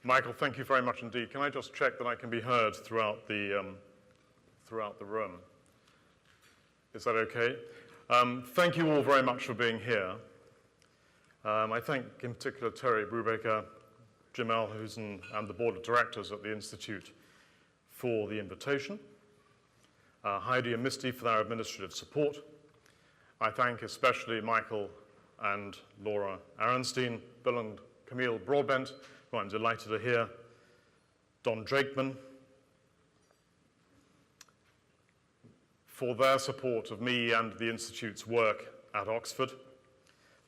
Michael, thank you very much indeed. Can I just check that I can be heard throughout the room? Is that okay? Thank you all very much for being here. I thank in particular Terry Brubaker, Jim Alhusen, and the board of directors at the Institute for the invitation. Heidi and Misty for their administrative support. I thank especially Michael and Laura Aronstein, Bill and Camille Broadbent, who I'm delighted to hear, Don Drakeman, for their support of me and the Institute's work at Oxford.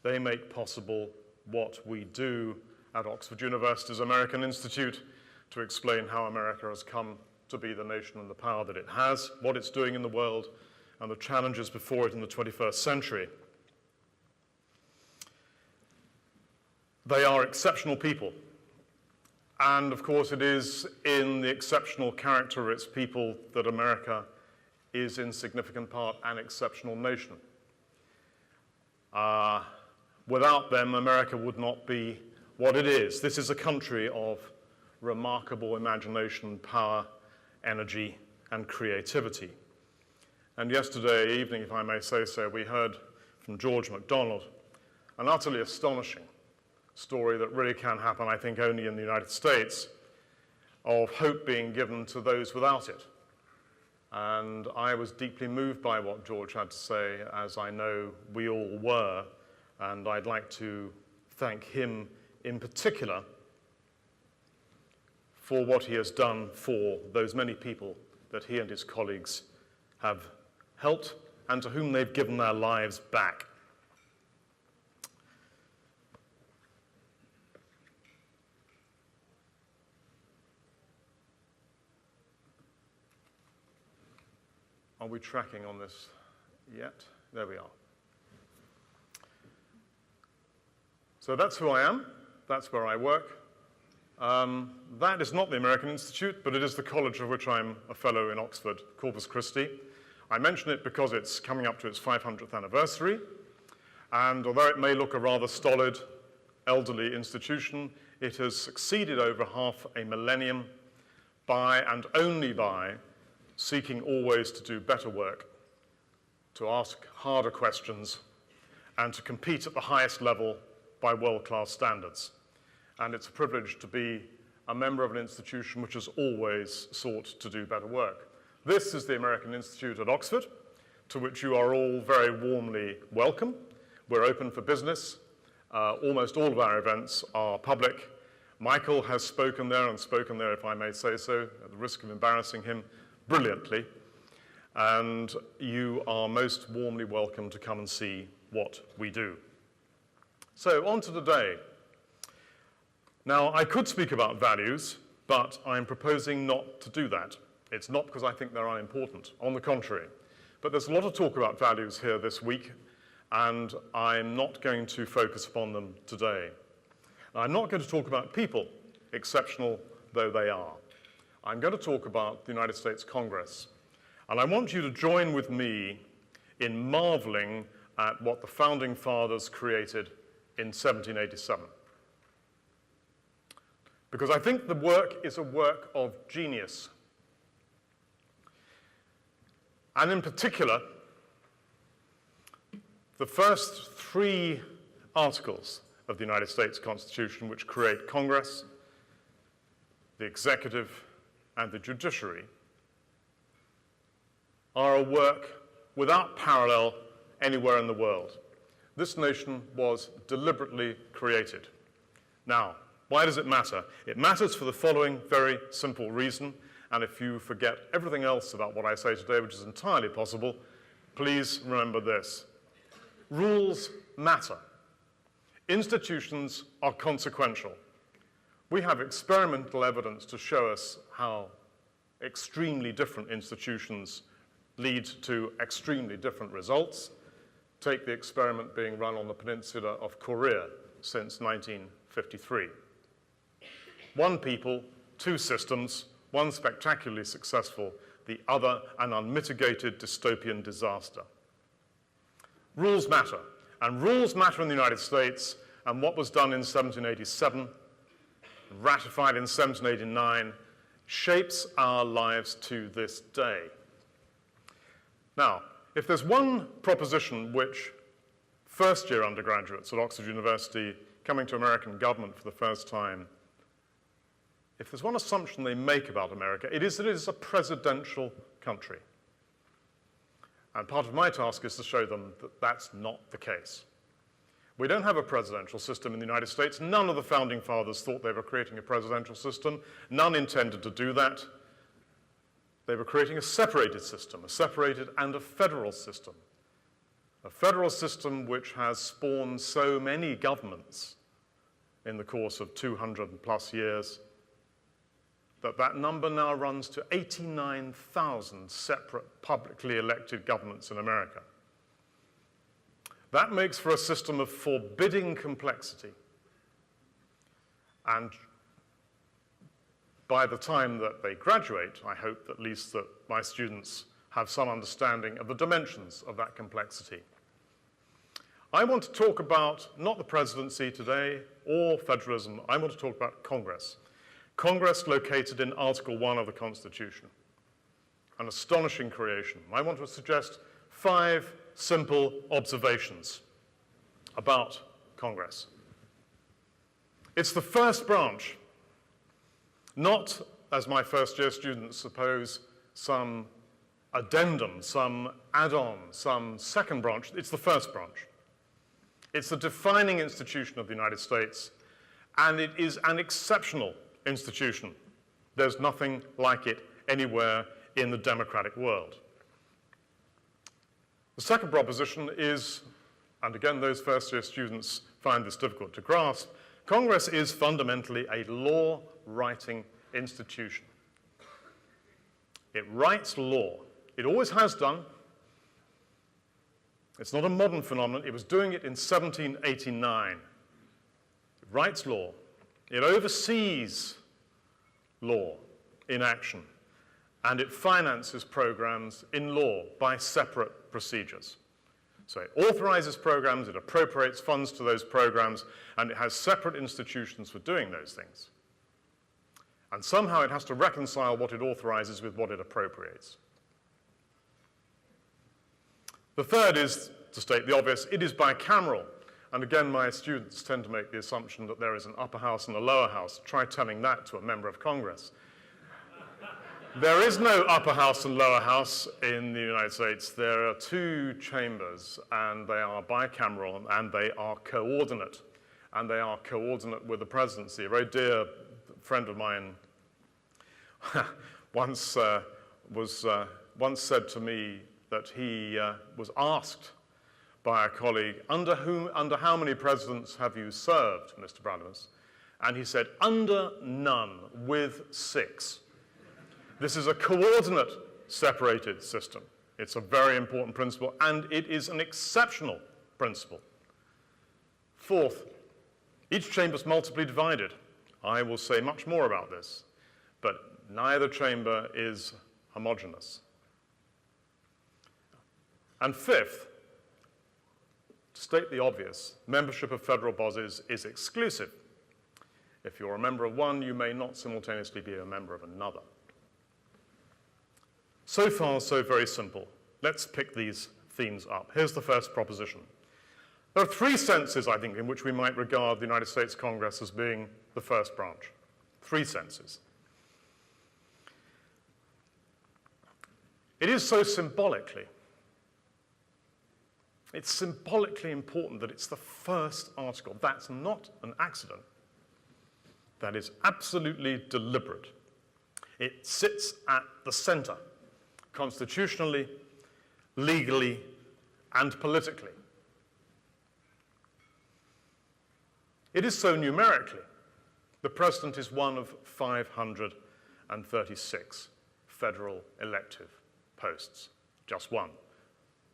They make possible what we do at Oxford University's American Institute to explain how America has come to be the nation and the power that it has, what it's doing in the world, and the challenges before it in the 21st century. They are exceptional people. And of course, it is in the exceptional character of its people that America is in significant part an exceptional nation. Without them, America would not be what it is. This is a country of remarkable imagination, power, energy, and creativity. And yesterday evening, if I may say so, we heard from George MacDonald an utterly astonishing story that really can happen, I think, only in the United States, of hope being given to those without it. And I was deeply moved by what George had to say, as I know we all were, and I'd like to thank him in particular for what he has done for those many people that he and his colleagues have helped and to whom they've given their lives back. Are we tracking on this yet? There we are. So that's who I am. That's where I work. That is not the American Institute, but it is the college of which I'm a fellow in Oxford, Corpus Christi. I mention it because it's coming up to its 500th anniversary. And although it may look a rather stolid, elderly institution, it has succeeded over half a millennium by, and only by, seeking always to do better work, to ask harder questions, and to compete at the highest level by world-class standards. And it's a privilege to be a member of an institution which has always sought to do better work. This is the American Institute at Oxford, to which you are all very warmly welcome. We're open for business. Almost all of our events are public. Michael has spoken there, and spoken there, if I may say so, at the risk of embarrassing him, brilliantly, and you are most warmly welcome to come and see what we do. So on to today. Now, I could speak about values, but I'm proposing not to do that. It's not because I think they're unimportant, on the contrary. But there's a lot of talk about values here this week, and I'm not going to focus upon them today. I'm not going to talk about people, exceptional though they are. I'm going to talk about the United States Congress. And I want you to join with me in marveling at what the Founding Fathers created in 1787. Because I think the work is a work of genius. And in particular, the first 3 articles of the United States Constitution, which create Congress, the executive, and the judiciary, are a work without parallel anywhere in the world. This nation was deliberately created. Now, why does it matter? It matters for the following very simple reason, and if you forget everything else about what I say today, which is entirely possible, please remember this. Rules matter. Institutions are consequential. We have experimental evidence to show us how extremely different institutions lead to extremely different results. Take the experiment being run on the peninsula of Korea since 1953. 1 people, 2 systems, one spectacularly successful, the other an unmitigated dystopian disaster. Rules matter, and rules matter in the United States, and what was done in 1787 ratified in 1789, shapes our lives to this day. Now, if there's one proposition which first-year undergraduates at Oxford University coming to American government for the first time, if there's one assumption they make about America, it is that it is a presidential country. And part of my task is to show them that that's not the case. We don't have a presidential system in the United States. None of the founding fathers thought they were creating a presidential system. None intended to do that. They were creating a separated system, a separated and a federal system. A federal system which has spawned so many governments in the course of 200 plus years that number now runs to 89,000 separate publicly elected governments in America. That makes for a system of forbidding complexity. And by the time that they graduate, I hope at least that my students have some understanding of the dimensions of that complexity. I want to talk about not the presidency today or federalism. I want to talk about Congress. Congress located in Article 1 of the Constitution, an astonishing creation. I want to suggest 5 simple observations about Congress. It's the first branch, not, as my first-year students suppose, some addendum, some add-on, some second branch. It's the first branch. It's the defining institution of the United States, and it is an exceptional institution. There's nothing like it anywhere in the democratic world. The second proposition is, and again those first-year students find this difficult to grasp, Congress is fundamentally a law-writing institution. It writes law. It always has done. It's not a modern phenomenon. It was doing it in 1789. It writes law. It oversees law in action, and it finances programs in law by separate procedures. So it authorizes programs, it appropriates funds to those programs, and it has separate institutions for doing those things. And somehow it has to reconcile what it authorizes with what it appropriates. The third is, to state the obvious, it is bicameral. And again, my students tend to make the assumption that there is an upper house and a lower house. Try telling that to a member of Congress. There is no upper house and lower house in the United States. There are 2 chambers, and they are bicameral, and they are coordinate. And they are coordinate with the presidency. A very dear friend of mine once said to me that he was asked by a colleague, under how many presidents have you served, Mr. Bradamus? And he said, under none, with 6. This is a coordinate separated system. It's a very important principle, and it is an exceptional principle. Fourth, each chamber is multiply divided. I will say much more about this, but neither chamber is homogeneous. And fifth, to state the obvious, membership of federal bodies is exclusive. If you're a member of one, you may not simultaneously be a member of another. So far, so very simple. Let's pick these themes up. Here's the first proposition. There are 3 senses, I think, in which we might regard the United States Congress as being the first branch. 3 senses. It is so symbolically. It's symbolically important that it's the first article. That's not an accident. That is absolutely deliberate. It sits at the center, constitutionally, legally, and politically. It is so numerically. The president is one of 536 federal elective posts, just one.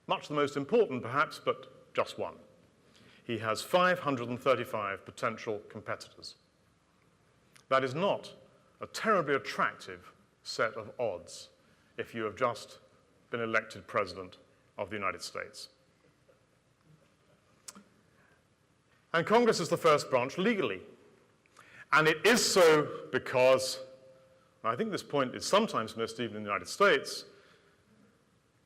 Much the most important, perhaps, but just one. He has 535 potential competitors. That is not a terribly attractive set of odds if you have just been elected president of the United States. And Congress is the first branch legally. And it is so because, and I think this point is sometimes missed even in the United States,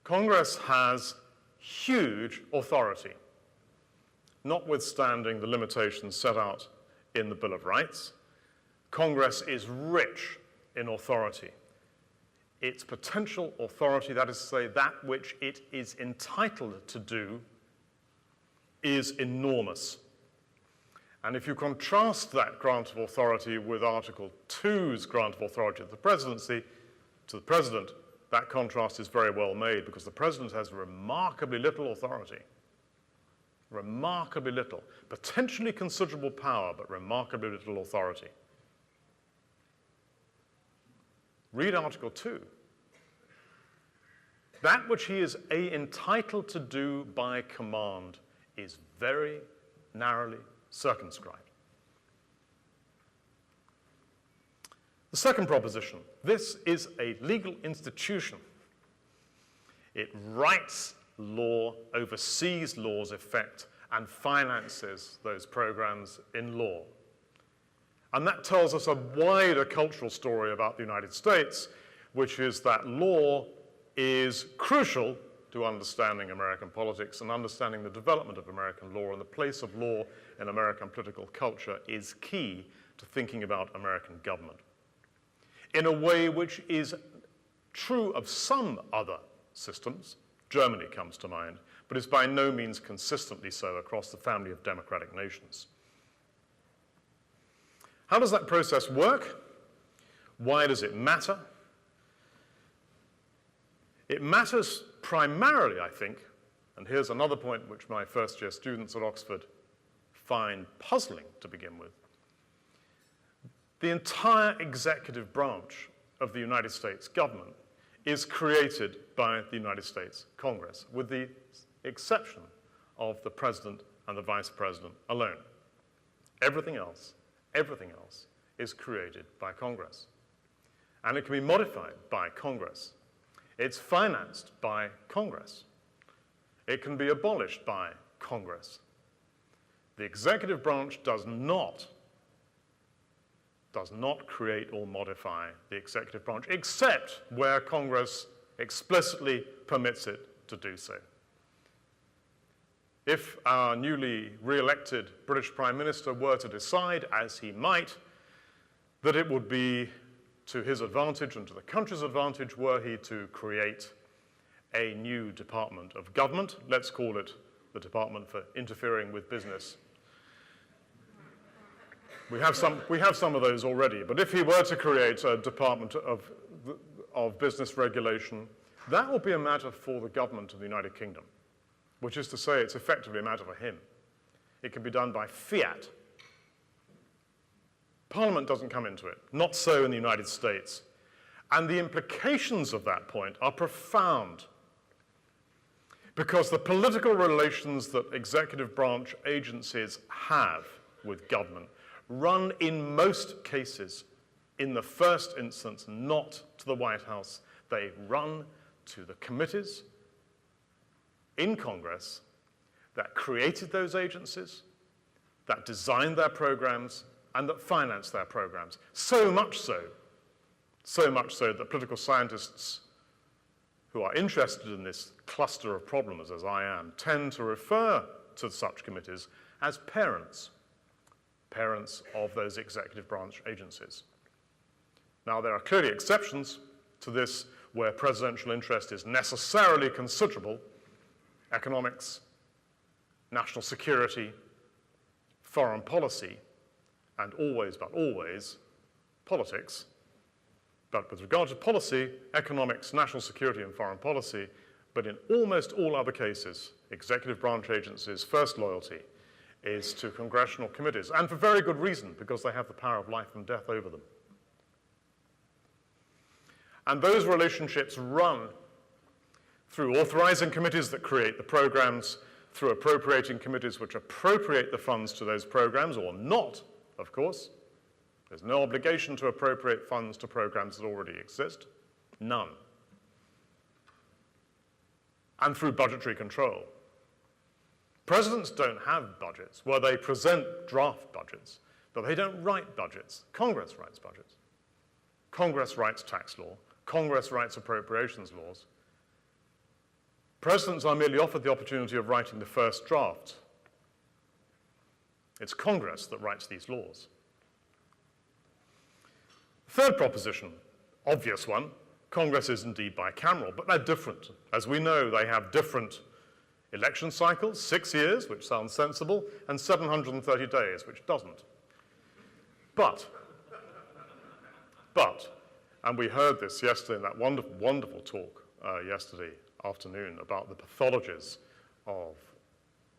Congress has huge authority, notwithstanding the limitations set out in the Bill of Rights. Congress is rich in authority. Its potential authority, that is to say, that which it is entitled to do, is enormous. And if you contrast that grant of authority with Article 2's grant of authority to the presidency, to the president, that contrast is very well made because the president has remarkably little authority. Remarkably little. Potentially considerable power, but remarkably little authority. Read Article 2. That which he is entitled to do by command is very narrowly circumscribed. The second proposition, this is a legal institution. It writes law, oversees law's effect, and finances those programs in law. And that tells us a wider cultural story about the United States, which is that law is crucial to understanding American politics and understanding the development of American law, and the place of law in American political culture is key to thinking about American government. In a way which is true of some other systems, Germany comes to mind, but is by no means consistently so across the family of democratic nations. How does that process work? Why does it matter? It matters primarily, I think, and here's another point which my first-year students at Oxford find puzzling to begin with. The entire executive branch of the United States government is created by the United States Congress, with the exception of the president and the vice president alone. Everything else is created by Congress. And it can be modified by Congress. It's financed by Congress. It can be abolished by Congress. The executive branch does not create or modify the executive branch, except where Congress explicitly permits it to do so. If our newly re-elected British Prime Minister were to decide, as he might, that it would be to his advantage and to the country's advantage were he to create a new department of government, let's call it the Department for Interfering with Business. We have some of those already, but if he were to create a department of business regulation, that will be a matter for the government of the United Kingdom, which is to say it's effectively a matter for him. It can be done by fiat. Parliament doesn't come into it, not so in the United States. And the implications of that point are profound, because the political relations that executive branch agencies have with government run in most cases, in the first instance, not to the White House. They run to the committees in Congress that created those agencies, that designed their programs, and that financed their programs. So much so that political scientists who are interested in this cluster of problems, as I am, tend to refer to such committees as parents of those executive branch agencies. Now, there are clearly exceptions to this where presidential interest is necessarily considerable: economics, national security, foreign policy, and always, but always, politics. But with regard to policy, economics, national security, and foreign policy, but in almost all other cases, executive branch agencies' first loyalty is to congressional committees, and for very good reason, because they have the power of life and death over them. And those relationships run through authorizing committees that create the programs, through appropriating committees which appropriate the funds to those programs, or not, of course. There's no obligation to appropriate funds to programs that already exist. None. And through budgetary control. Presidents don't have budgets. Well, they present draft budgets, But they don't write budgets. Congress writes budgets. Congress writes tax law. Congress writes appropriations laws. Presidents are merely offered the opportunity of writing the first draft. It's Congress that writes these laws. Third proposition, obvious one, Congress is indeed bicameral, but they're different. As we know, they have different election cycles, 6 years, which sounds sensible, and 730 days, which doesn't. But, and we heard this yesterday in that wonderful, wonderful talk yesterday afternoon about the pathologies of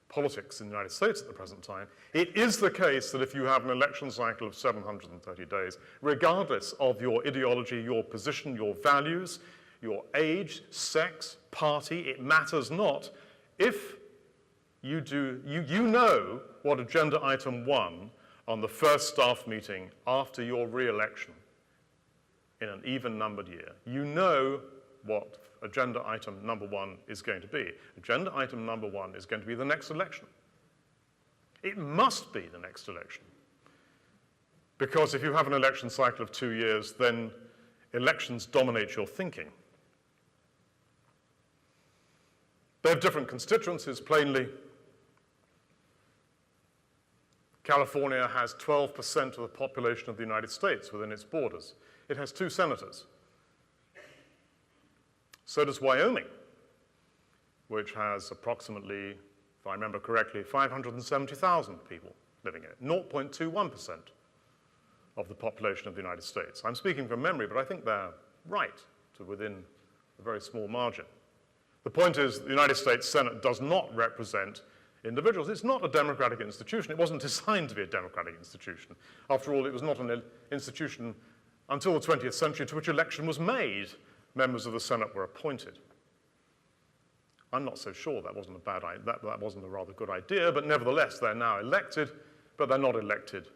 politics in the United States at the present time, it is the case that if you have an election cycle of 730 days, regardless of your ideology, your position, your values, your age, sex, party, it matters not, if you know what agenda item 1 on the first staff meeting after your re-election in an even-numbered year, you know what agenda item number 1 is going to be. Agenda item number 1 is going to be the next election. It must be the next election. Because if you have an election cycle of 2 years, then elections dominate your thinking. They have different constituencies, plainly. California has 12% of the population of the United States within its borders. It has 2 senators. So does Wyoming, which has approximately, if I remember correctly, 570,000 people living in it, 0.21% of the population of the United States. I'm speaking from memory, but I think they're right to within a very small margin. The point is, the United States Senate does not represent individuals. It's not a democratic institution. It wasn't designed to be a democratic institution. After all, it was not an institution until the 20th century to which election was made. Members of the Senate were appointed. I'm not so sure that wasn't a bad idea. That wasn't a rather good idea, but nevertheless, they're now elected, but they're not elected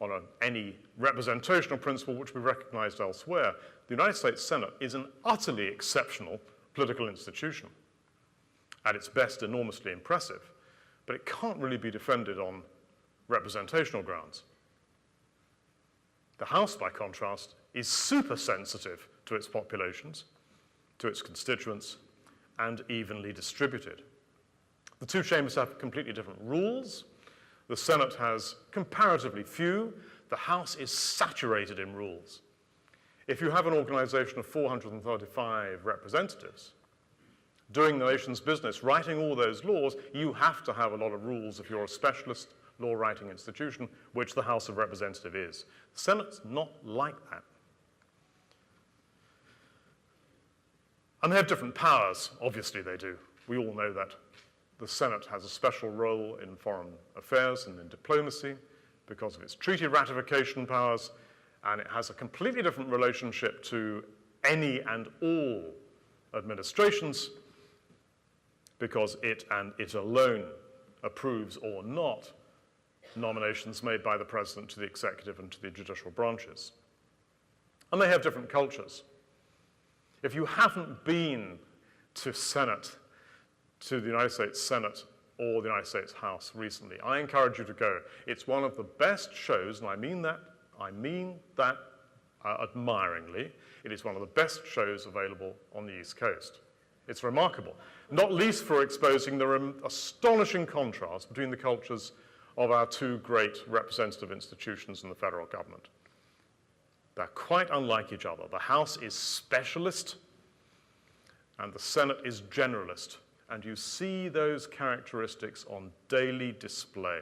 on any representational principle which we recognized elsewhere. The United States Senate is an utterly exceptional political institution. At its best, enormously impressive, but it can't really be defended on representational grounds. The House, by contrast, is super sensitive to its populations, to its constituents, and evenly distributed. The 2 chambers have completely different rules. The Senate has comparatively few. The House is saturated in rules. If you have an organization of 435 representatives doing the nation's business, writing all those laws, you have to have a lot of rules if you're a specialist law-writing institution, which the House of Representatives is. The Senate's not like that. And they have different powers. Obviously they do. We all know that. The Senate has a special role in foreign affairs and in diplomacy because of its treaty ratification powers, and it has a completely different relationship to any and all administrations because it and it alone approves or not nominations made by the president to the executive and to the judicial branches. And they have different cultures. If you haven't been to the United States Senate or the United States House recently, I encourage you to go. It's one of the best shows, and I mean that admiringly. It is one of the best shows available on the East Coast. It's remarkable, not least for exposing the astonishing contrast between the cultures of our 2 great representative institutions in the federal government. They're quite unlike each other. The House is specialist, and the Senate is generalist. And you see those characteristics on daily display.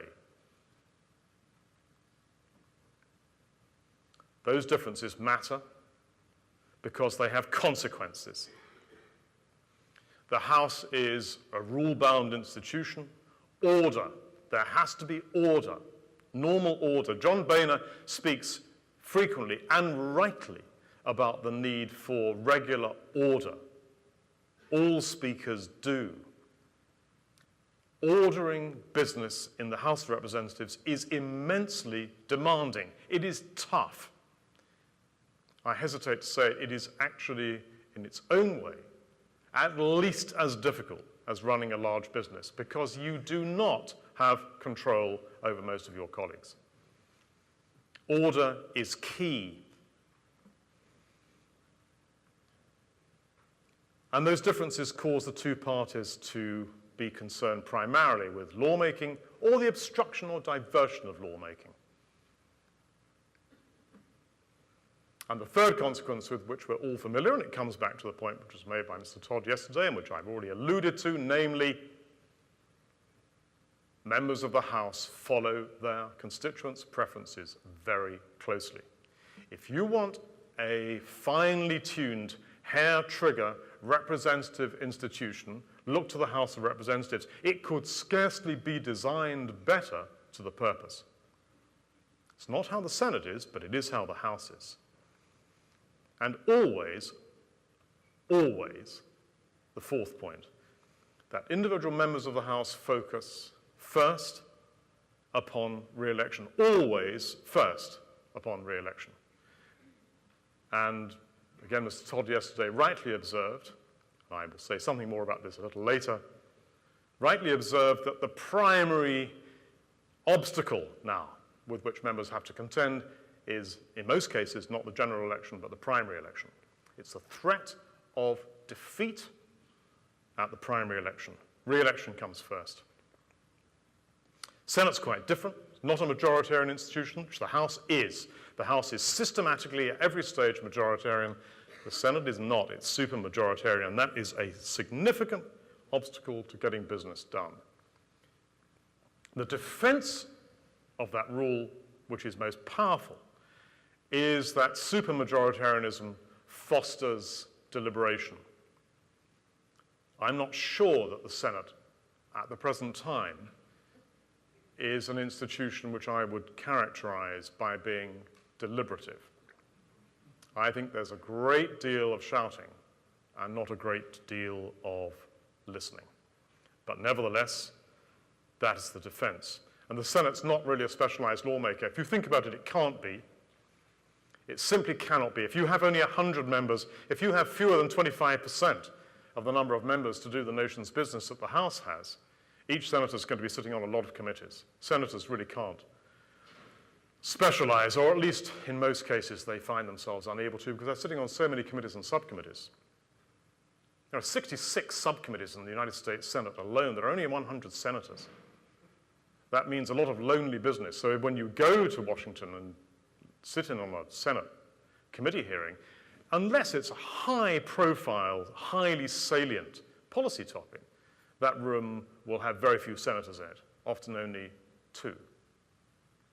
Those differences matter because they have consequences. The House is a rule-bound institution. Order. There has to be order, normal order. John Boehner speaks frequently and rightly about the need for regular order. All speakers do. Ordering business in the House of Representatives is immensely demanding. It is tough. I hesitate to say it is actually, in its own way, at least as difficult as running a large business because you do not have control over most of your colleagues. Order is key. And those differences cause the two parties to be concerned primarily with lawmaking or the obstruction or diversion of lawmaking. And the third consequence with which we're all familiar, and it comes back to the point which was made by Mr. Todd yesterday and which I've already alluded to, namely, members of the House follow their constituents' preferences very closely. If you want a finely tuned, hair-trigger representative institution, look to the House of Representatives. It could scarcely be designed better to the purpose. It's not how the Senate is, but it is how the House is. And always, always, the fourth point, that individual members of the House focus first upon re-election, always first upon re-election. And again, Mr. Todd yesterday rightly observed, and I will say something more about this a little later, rightly observed that the primary obstacle now with which members have to contend is, in most cases, not the general election, but the primary election. It's the threat of defeat at the primary election. Re-election comes first. Senate's quite different. It's not a majoritarian institution, which the House is. The House is systematically, at every stage, majoritarian. The Senate is not. It's super-majoritarian, and that is a significant obstacle to getting business done. The defense of that rule, which is most powerful, is that supermajoritarianism fosters deliberation. I'm not sure that the Senate, at the present time, is an institution which I would characterize by being deliberative. I think there's a great deal of shouting and not a great deal of listening. But nevertheless, that is the defense. And the Senate's not really a specialized lawmaker. If you think about it, it can't be. It simply cannot be. If you have only 100 members, if you have fewer than 25% of the number of members to do the nation's business that the House has, each senator is going to be sitting on a lot of committees. Senators really can't specialize, or at least in most cases they find themselves unable to, because they're sitting on so many committees and subcommittees. There are 66 subcommittees in the United States Senate alone. There are only 100 senators. That means a lot of lonely business. So when you go to Washington and sit in on a Senate committee hearing, unless it's a high-profile, highly salient policy topic, that room will have very few senators in it, often only 2.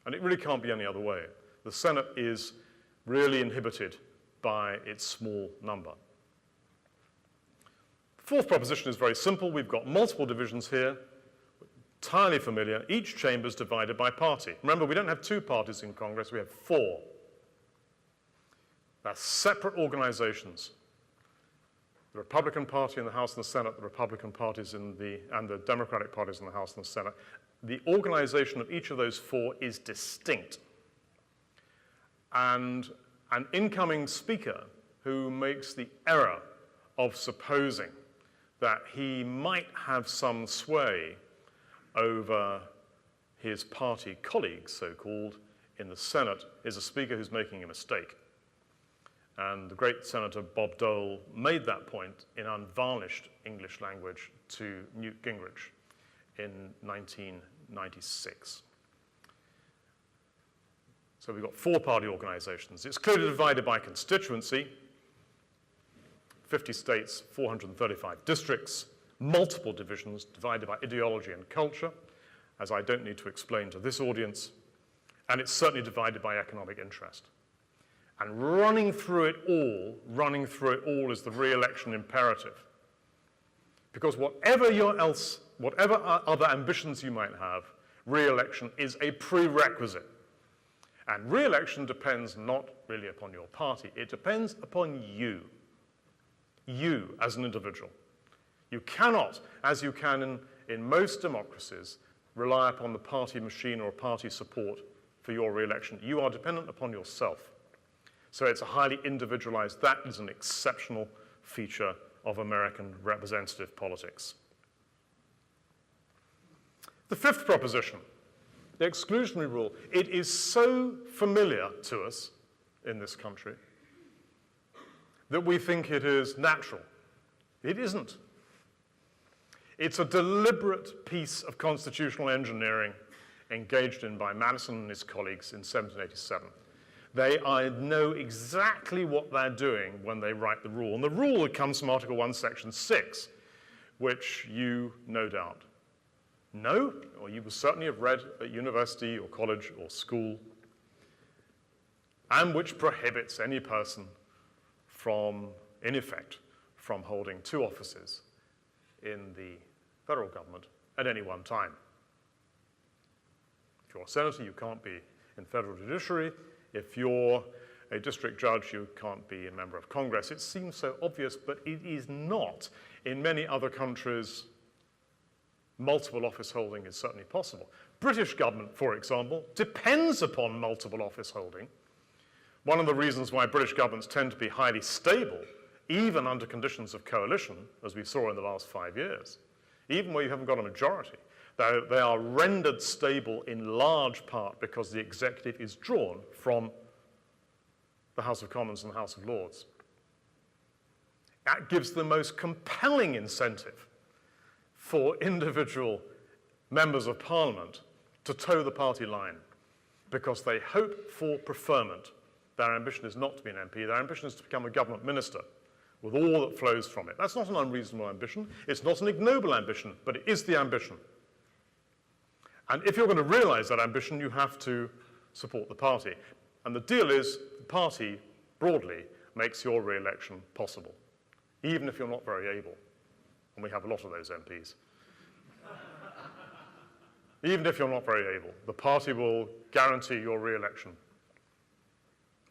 And it really can't be any other way. The Senate is really inhibited by its small number. Fourth proposition is very simple. We've got multiple divisions here, entirely familiar. Each chamber is divided by party. Remember, we don't have 2 parties in Congress, we have 4. They're separate organizations. The Republican Party in the House and the Senate, the Republican parties and the Democratic parties in the House and the Senate. The organization of each of those 4 is distinct. And an incoming speaker who makes the error of supposing that he might have some sway over his party colleagues, so-called, in the Senate, is a speaker who's making a mistake. And the great Senator Bob Dole made that point in unvarnished English language to Newt Gingrich in 1996. So we've got 4 party organizations. It's clearly divided by constituency, 50 states, 435 districts, multiple divisions divided by ideology and culture, as I don't need to explain to this audience, and it's certainly divided by economic interest. And running through it all is the re-election imperative. Because whatever other ambitions you might have, re-election is a prerequisite. And re-election depends not really upon your party, it depends upon you as an individual. You cannot, as you can in most democracies, rely upon the party machine or party support for your re-election. You are dependent upon yourself. So it's a highly individualized, that is an exceptional feature of American representative politics. The fifth proposition The exclusionary rule, it is so familiar to us in this country that we think it is natural. It isn't. It's a deliberate piece of constitutional engineering engaged in by Madison and his colleagues in 1787. They know exactly what they're doing when they write the rule. And the rule comes from Article 1, Section 6, which you no doubt know, or you will certainly have read at university or college or school, and which prohibits any person from, in effect, from holding two offices in the federal government at any one time. If you're a senator, you can't be in federal judiciary. If you're a district judge, you can't be a member of Congress. It seems so obvious, but it is not. In many other countries, multiple office holding is certainly possible. British government, for example, depends upon multiple office holding. One of the reasons why British governments tend to be highly stable, even under conditions of coalition, as we saw in the last 5 years, even where you haven't got a majority, they are rendered stable in large part because the executive is drawn from the House of Commons and the House of Lords. That gives the most compelling incentive for individual members of Parliament to toe the party line because they hope for preferment. Their ambition is not to be an MP. Their ambition is to become a government minister with all that flows from it. That's not an unreasonable ambition. It's not an ignoble ambition, but it is the ambition. And if you're going to realize that ambition, you have to support the party. And the deal is the party, broadly, makes your re-election possible, even if you're not very able. And we have a lot of those MPs. Even if you're not very able, the party will guarantee your re-election.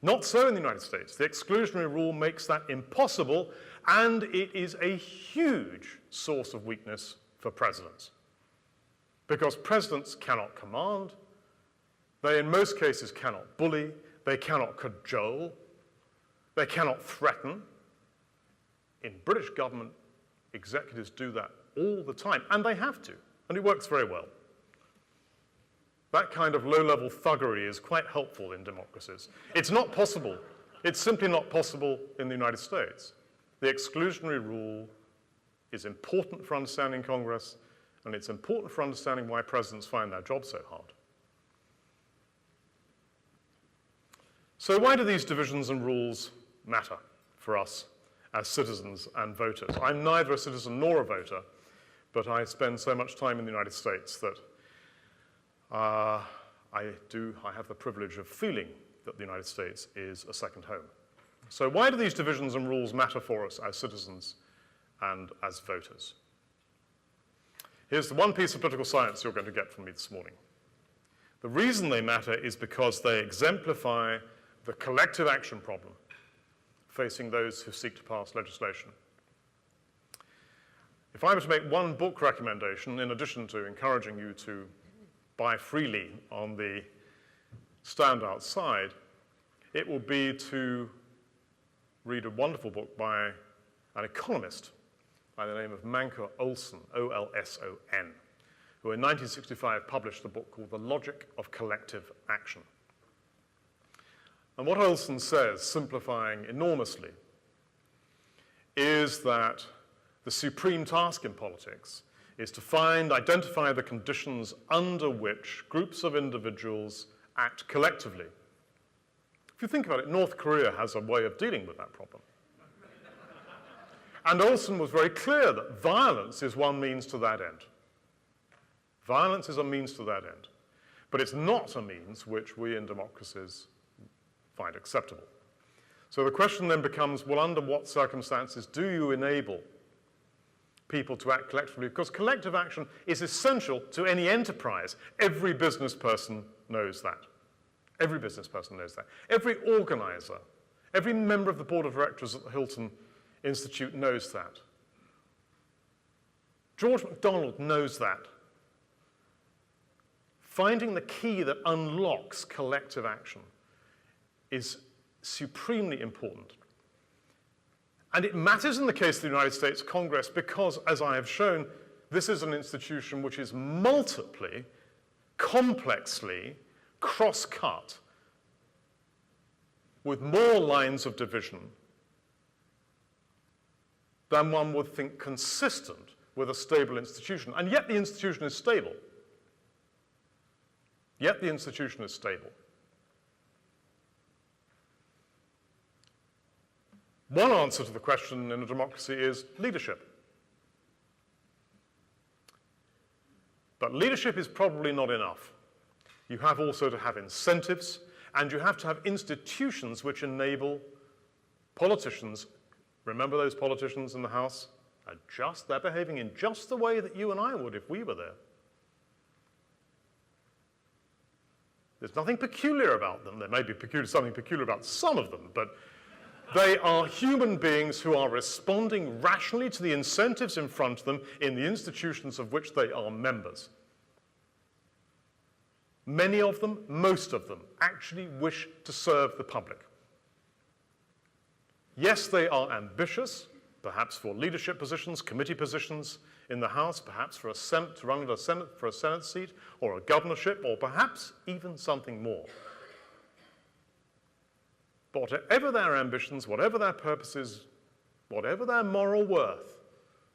Not so in the United States. The exclusionary rule makes that impossible, and it is a huge source of weakness for presidents. Because presidents cannot command, they in most cases cannot bully, they cannot cajole, they cannot threaten. In British government, executives do that all the time, and they have to, and it works very well. That kind of low-level thuggery is quite helpful in democracies. It's not possible. It's simply not possible in the United States. The exclusionary rule is important for understanding Congress, and it's important for understanding why presidents find their job so hard. So why do these divisions and rules matter for us as citizens and voters? I'm neither a citizen nor a voter, but I spend so much time in the United States that I have the privilege of feeling that the United States is a second home. So why do these divisions and rules matter for us as citizens and as voters? Here's the one piece of political science you're going to get from me this morning. The reason they matter is because they exemplify the collective action problem facing those who seek to pass legislation. If I were to make one book recommendation, in addition to encouraging you to buy freely on the stand outside, it will be to read a wonderful book by an economist by the name of Manker Olson, O-L-S-O-N, who in 1965 published a book called The Logic of Collective Action. And what Olson says, simplifying enormously, is that the supreme task in politics is to identify the conditions under which groups of individuals act collectively. If you think about it, North Korea has a way of dealing with that problem. And Olson was very clear that violence is one means to that end. Violence is a means to that end. But it's not a means which we in democracies find acceptable. So the question then becomes, well, under what circumstances do you enable people to act collectively? Because collective action is essential to any enterprise. Every business person knows that. Every business person knows that. Every organizer, every member of the board of directors at the Hilton Institute knows that. George MacDonald knows that. Finding the key that unlocks collective action is supremely important. And it matters in the case of the United States Congress because, as I have shown, this is an institution which is multiply complexly cross-cut with more lines of division than one would think consistent with a stable institution. And yet the institution is stable. Yet the institution is stable. One answer to the question in a democracy is leadership. But leadership is probably not enough. You have also to have incentives, and you have to have institutions which enable politicians, remember those politicians in the House? They're behaving in just the way that you and I would if we were there. There's nothing peculiar about them. There may be something peculiar about some of them, but they are human beings who are responding rationally to the incentives in front of them in the institutions of which they are members. Many of them, most of them, actually wish to serve the public. Yes, they are ambitious, perhaps for leadership positions, committee positions in the House, perhaps for to run for a Senate seat, or a governorship, or perhaps even something more. But whatever their ambitions, whatever their purposes, whatever their moral worth,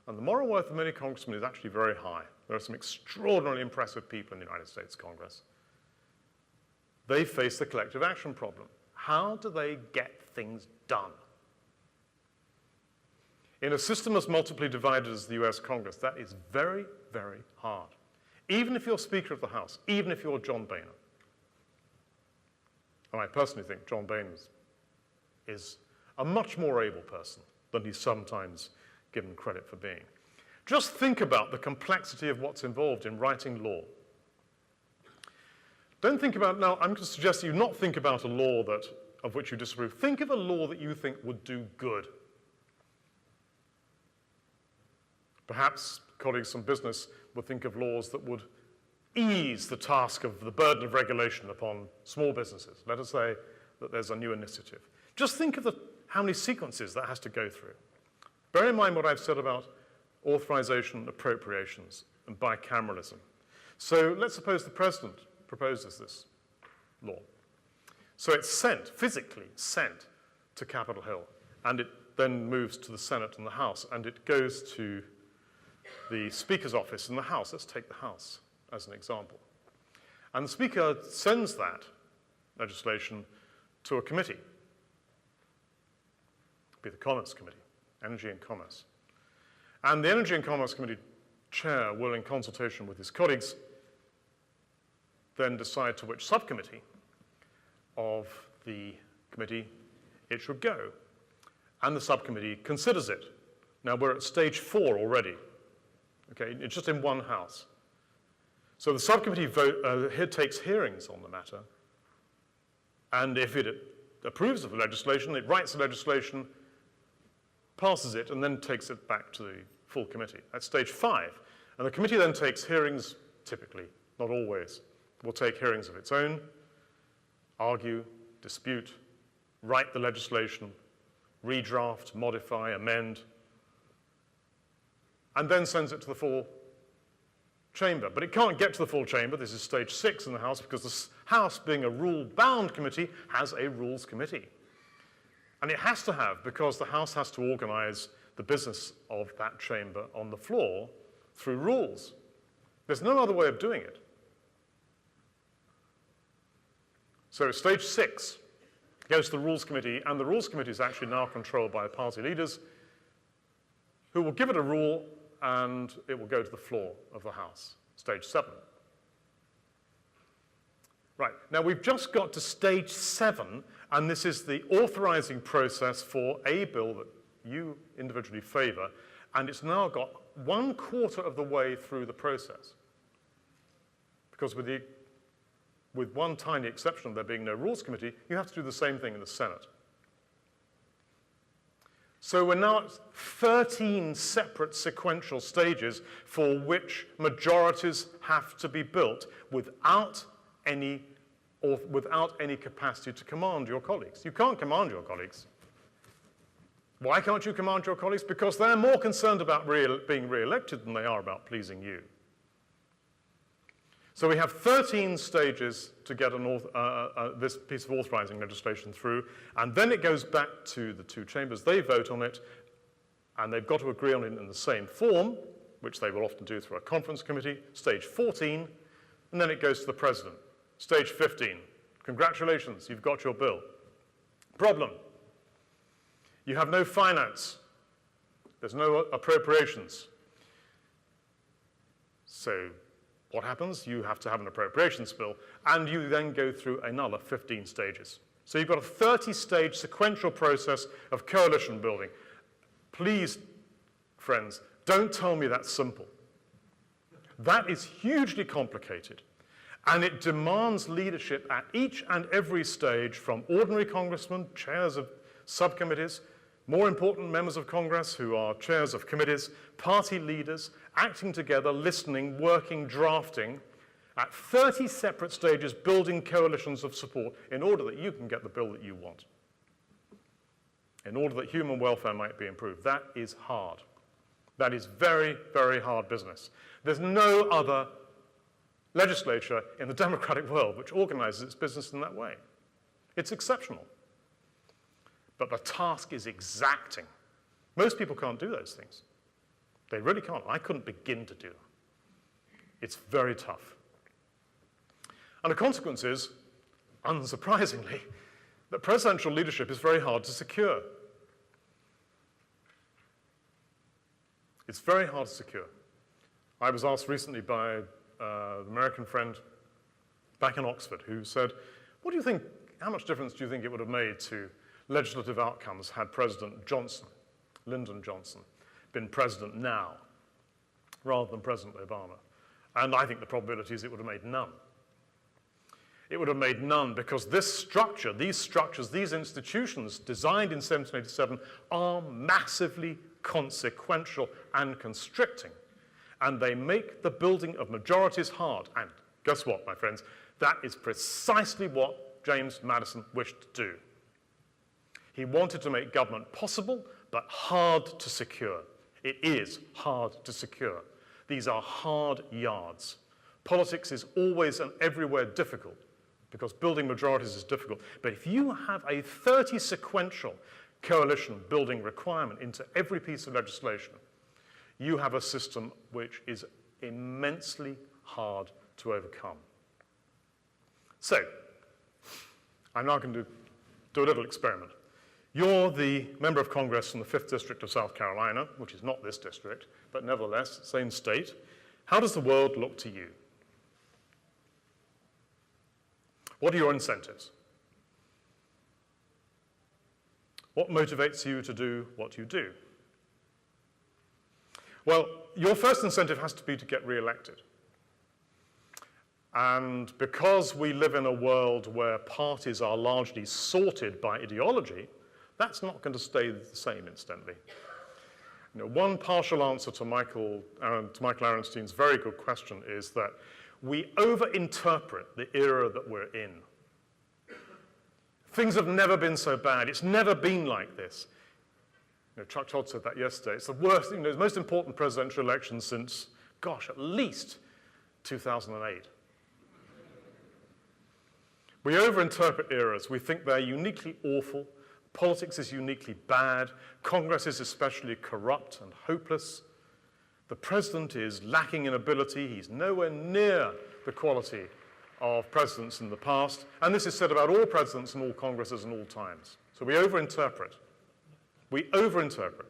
and the moral worth of many congressmen is actually very high. There are some extraordinarily impressive people in the United States Congress. They face the collective action problem. How do they get things done? In a system as multiply divided as the US Congress, that is very, very hard. Even if you're Speaker of the House, even if you're John Boehner. And I personally think John Boehner is a much more able person than he's sometimes given credit for being. Just think about the complexity of what's involved in writing law. Don't think about, now I'm going to suggest you not think about a law of which you disapprove. Think of a law that you think would do good. Perhaps colleagues from business would think of laws that would ease the task of the burden of regulation upon small businesses. Let us say that there's a new initiative. Just think of how many sequences that has to go through. Bear in mind what I've said about authorization, appropriations, and bicameralism. So let's suppose the president proposes this law. So it's sent, physically sent, to Capitol Hill, and it then moves to the Senate and the House, and it goes to the Speaker's office in the House. Let's take the House as an example. And the Speaker sends that legislation to a committee. It'll be the Commerce Committee, Energy and Commerce. And the Energy and Commerce Committee chair will, in consultation with his colleagues, then decide to which subcommittee of the committee it should go. And the subcommittee considers it. Now, we're at stage 4 already. Okay, it's just in one house. So the subcommittee takes hearings on the matter, and if it approves of the legislation, it writes the legislation, passes it, and then takes it back to the full committee. That's stage 5. And the committee then takes hearings, typically, not always, will take hearings of its own, argue, dispute, write the legislation, redraft, modify, amend, and then sends it to the full chamber. But it can't get to the full chamber. This is stage 6 in the House, because the House, being a rule-bound committee, has a rules committee. And it has to have, because the House has to organize the business of that chamber on the floor through rules. There's no other way of doing it. So stage 6 goes to the Rules Committee, and the Rules Committee is actually now controlled by party leaders who will give it a rule, and it will go to the floor of the House, stage 7. Right, now we've just got to stage 7, and this is the authorizing process for a bill that you individually favor, and it's now got 1/4 of the way through the process. Because with one tiny exception of there being no Rules Committee, you have to do the same thing in the Senate. So we're now at 13 separate sequential stages for which majorities have to be built without any capacity to command your colleagues. You can't command your colleagues. Why can't you command your colleagues? Because they're more concerned about being re-elected than they are about pleasing you. So we have 13 stages to get this piece of authorizing legislation through, and then it goes back to the two chambers. They vote on it, and they've got to agree on it in the same form, which they will often do through a conference committee, stage 14, and then it goes to the president. Stage 15, congratulations, you've got your bill. Problem, you have no finance. There's no appropriations. So what happens? You have to have an appropriations bill, and you then go through another 15 stages. So you've got a 30-stage sequential process of coalition building. Please, friends, don't tell me that's simple. That is hugely complicated, and it demands leadership at each and every stage from ordinary congressmen, chairs of subcommittees, more important members of Congress who are chairs of committees, party leaders, acting together, listening, working, drafting, at 30 separate stages, building coalitions of support in order that you can get the bill that you want, in order that human welfare might be improved. That is hard. That is very, very hard business. There's no other legislature in the democratic world which organizes its business in that way. It's exceptional. But the task is exacting. Most people can't do those things. They really can't. I couldn't begin to do them. It's very tough. And the consequence is, unsurprisingly, that presidential leadership is very hard to secure. It's very hard to secure. I was asked recently by an American friend back in Oxford who said, what do you think, how much difference do you think it would have made to legislative outcomes had President Johnson, Lyndon Johnson, been president now rather than President Obama? And I think the probability is it would have made none. It would have made none because this structure, these structures, these institutions designed in 1787 are massively consequential and constricting. And they make the building of majorities hard. And guess what, my friends? That is precisely what James Madison wished to do. He wanted to make government possible, but hard to secure. It is hard to secure. These are hard yards. Politics is always and everywhere difficult because building majorities is difficult. But if you have a 30 sequential coalition building requirement into every piece of legislation, you have a system which is immensely hard to overcome. So, I'm now going to do a little experiment. You're the member of Congress from the 5th District of South Carolina, which is not this district, but nevertheless, same state. How does the world look to you? What are your incentives? What motivates you to do what you do? Well, your first incentive has to be to get re-elected. And because we live in a world where parties are largely sorted by ideology, that's not going to stay the same, incidentally. You know, one partial answer to Michael Arenstein's very good question is that we overinterpret the era that we're in. Things have never been so bad. It's never been like this. You know, Chuck Todd said that yesterday. It's the worst, you know, the most important presidential election since, gosh, at least 2008. We overinterpret eras. We think they're uniquely awful. Politics is uniquely bad. Congress is especially corrupt and hopeless. The president is lacking in ability. He's nowhere near the quality of presidents in the past. And this is said about all presidents and all Congresses and all times. So we overinterpret. We overinterpret.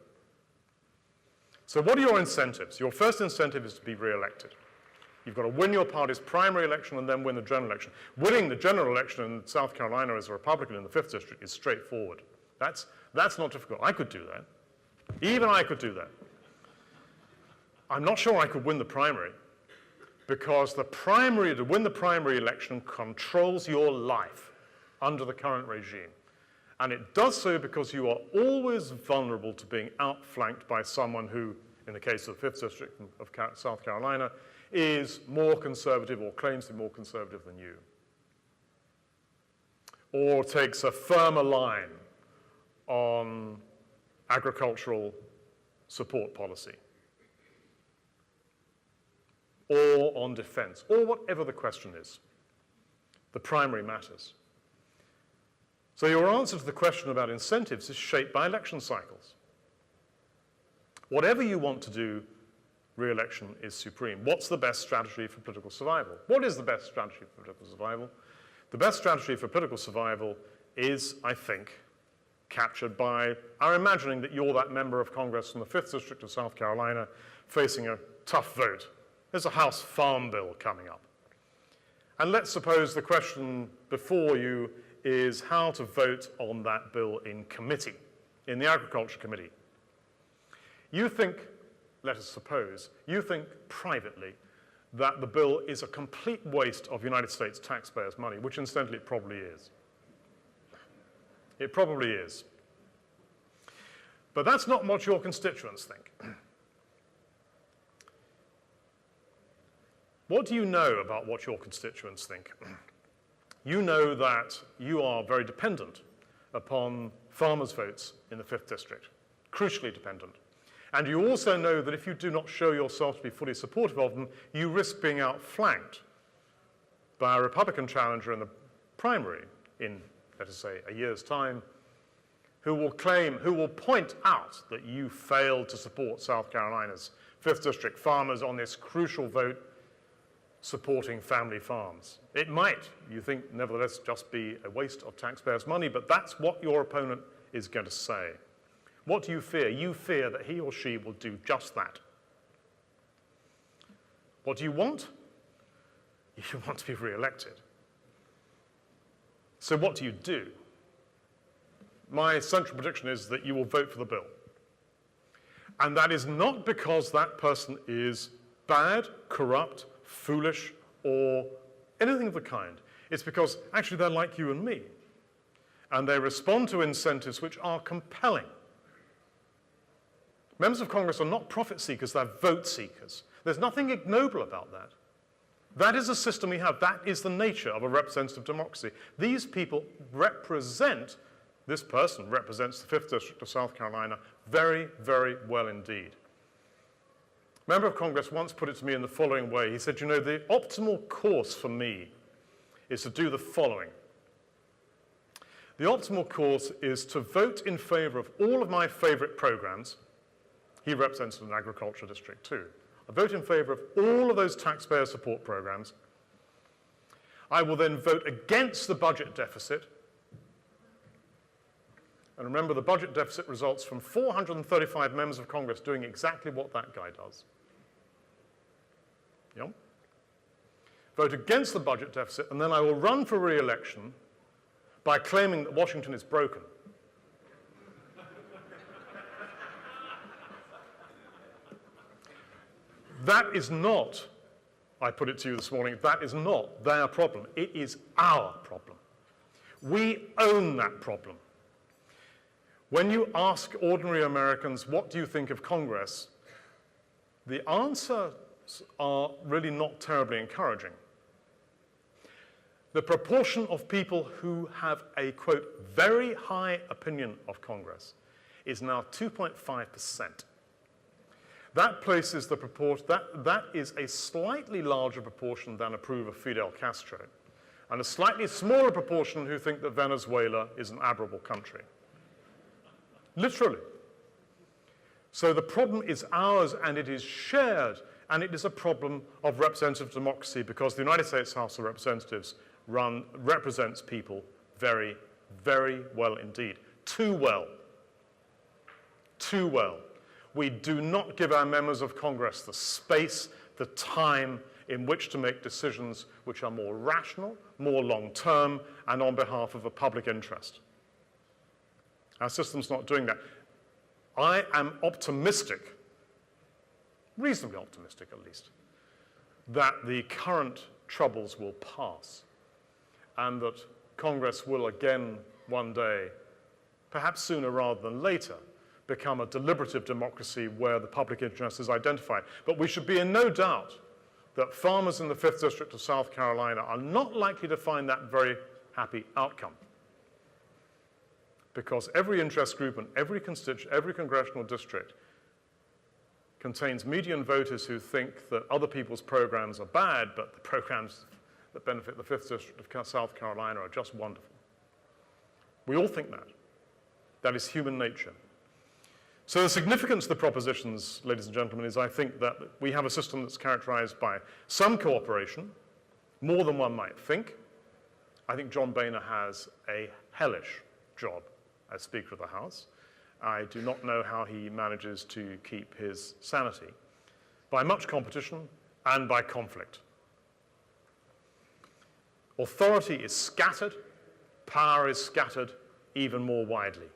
So what are your incentives? Your first incentive is to be re-elected. You've got to win your party's primary election and then win the general election. Winning the general election in South Carolina as a Republican in the 5th District is straightforward. That's not difficult. I could do that. Even I could do that. I'm not sure I could win the primary because to win the primary election controls your life under the current regime. And it does so because you are always vulnerable to being outflanked by someone who, in the case of the 5th District of South Carolina, is more conservative or claims to be more conservative than you, or takes a firmer line on agricultural support policy, or on defense, or whatever the question is. The primary matters. So your answer to the question about incentives is shaped by election cycles. Whatever you want to do, re-election is supreme. What's the best strategy for political survival? What is the best strategy for political survival? The best strategy for political survival is, I think, captured by our imagining that you're that member of Congress from the 5th District of South Carolina facing a tough vote. There's a House Farm Bill coming up. And let's suppose the question before you is how to vote on that bill in committee, in the Agriculture Committee. You think, let us suppose, you think privately that the bill is a complete waste of United States taxpayers' money, which incidentally it probably is. It probably is. But that's not what your constituents think. What do you know about what your constituents think? You know that you are very dependent upon farmers' votes in the 5th District, crucially dependent. And you also know that if you do not show yourself to be fully supportive of them, you risk being outflanked by a Republican challenger in the primary in, let us say, a year's time, who will point out that you failed to support South Carolina's 5th District farmers on this crucial vote supporting family farms. It might, you think, nevertheless, just be a waste of taxpayers' money, but that's what your opponent is going to say. What do you fear? You fear that he or she will do just that. What do you want? You want to be re-elected. So what do you do? My central prediction is that you will vote for the bill. And that is not because that person is bad, corrupt, foolish, or anything of the kind. It's because actually they're like you and me. And they respond to incentives which are compelling. Members of Congress are not profit seekers, they're vote seekers. There's nothing ignoble about that. That is the system we have. That is the nature of a representative democracy. These people represent, this person represents the 5th District of South Carolina very, very well indeed. A member of Congress once put it to me in the following way. He said, you know, the optimal course for me is to do the following. The optimal course is to vote in favor of all of my favorite programs. He represents an agriculture district too. I vote in favor of all of those taxpayer support programs. I will then vote against the budget deficit. And remember, the budget deficit results from 435 members of Congress doing exactly what that guy does. Yeah? Vote against the budget deficit, and then I will run for re-election by claiming that Washington is broken. That is not, I put it to you this morning, that is not their problem. It is our problem. We own that problem. When you ask ordinary Americans, what do you think of Congress? The answers are really not terribly encouraging. The proportion of people who have a, quote, very high opinion of Congress is now 2.5%. That places the proportion, that is a slightly larger proportion than approve of Fidel Castro, and a slightly smaller proportion who think that Venezuela is an admirable country. Literally. So the problem is ours, and it is shared, and it is a problem of representative democracy because the United States House of Representatives represents people very, very well indeed. Too well. Too well. We do not give our members of Congress the space, the time in which to make decisions which are more rational, more long-term, and on behalf of a public interest. Our system's not doing that. I am optimistic, reasonably optimistic at least, that the current troubles will pass and that Congress will again one day, perhaps sooner rather than later, become a deliberative democracy where the public interest is identified. But we should be in no doubt that farmers in the 5th District of South Carolina are not likely to find that very happy outcome. Because every interest group and every congressional district contains median voters who think that other people's programs are bad, but the programs that benefit the 5th District of South Carolina are just wonderful. We all think that. That is human nature. So the significance of the propositions, ladies and gentlemen, is I think that we have a system that's characterized by some cooperation, more than one might think. I think John Boehner has a hellish job as Speaker of the House. I do not know how he manages to keep his sanity by much competition and by conflict. Authority is scattered, power is scattered even more widely.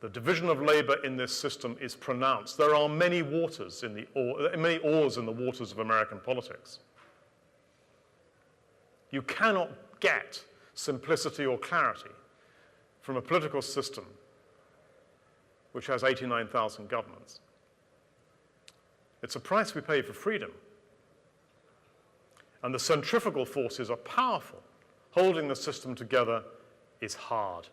The division of labor in this system is pronounced. There are many oars in the waters of American politics. You cannot get simplicity or clarity from a political system which has 89,000 governments. It's a price we pay for freedom. And the centrifugal forces are powerful. Holding the system together is hard.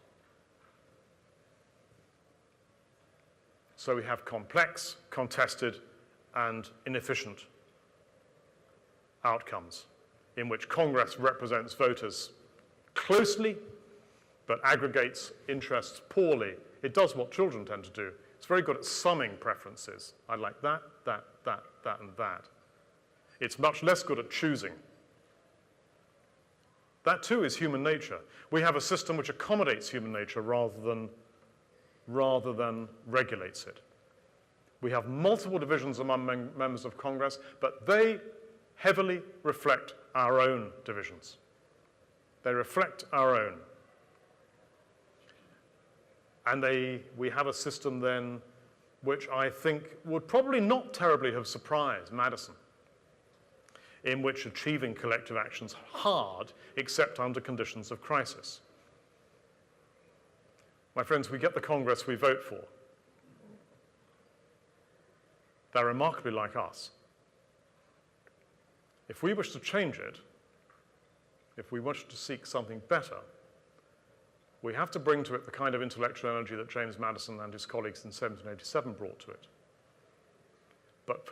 So we have complex, contested, and inefficient outcomes in which Congress represents voters closely but aggregates interests poorly. It does what children tend to do. It's very good at summing preferences. I like that, that, and that. It's much less good at choosing. That too is human nature. We have a system which accommodates human nature rather than regulates it. We have multiple divisions among members of Congress, but they heavily reflect our own divisions. They reflect our own. And we have a system then which I think would probably not terribly have surprised Madison, in which achieving collective action is hard except under conditions of crisis. My friends, we get the Congress we vote for. They're remarkably like us. If we wish to change it, if we wish to seek something better, we have to bring to it the kind of intellectual energy that James Madison and his colleagues in 1787 brought to it. But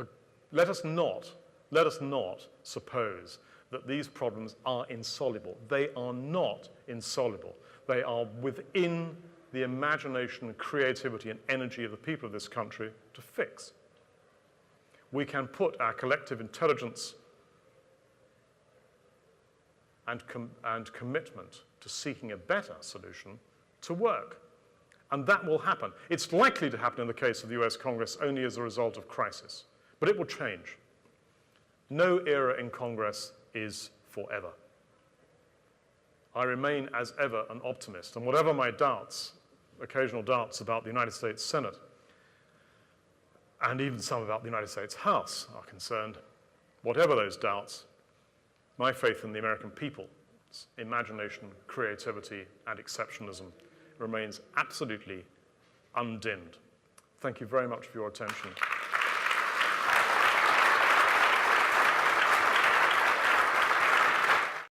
let us not suppose that these problems are insoluble. They are not insoluble. They are within the imagination, creativity, and energy of the people of this country to fix. We can put our collective intelligence and commitment to seeking a better solution to work. And that will happen. It's likely to happen in the case of the US Congress only as a result of crisis. But it will change. No era in Congress is forever. I remain, as ever, an optimist. And whatever my doubts, occasional doubts about the United States Senate, and even some about the United States House are concerned, whatever those doubts, my faith in the American people's imagination, creativity, and exceptionalism remains absolutely undimmed. Thank you very much for your attention.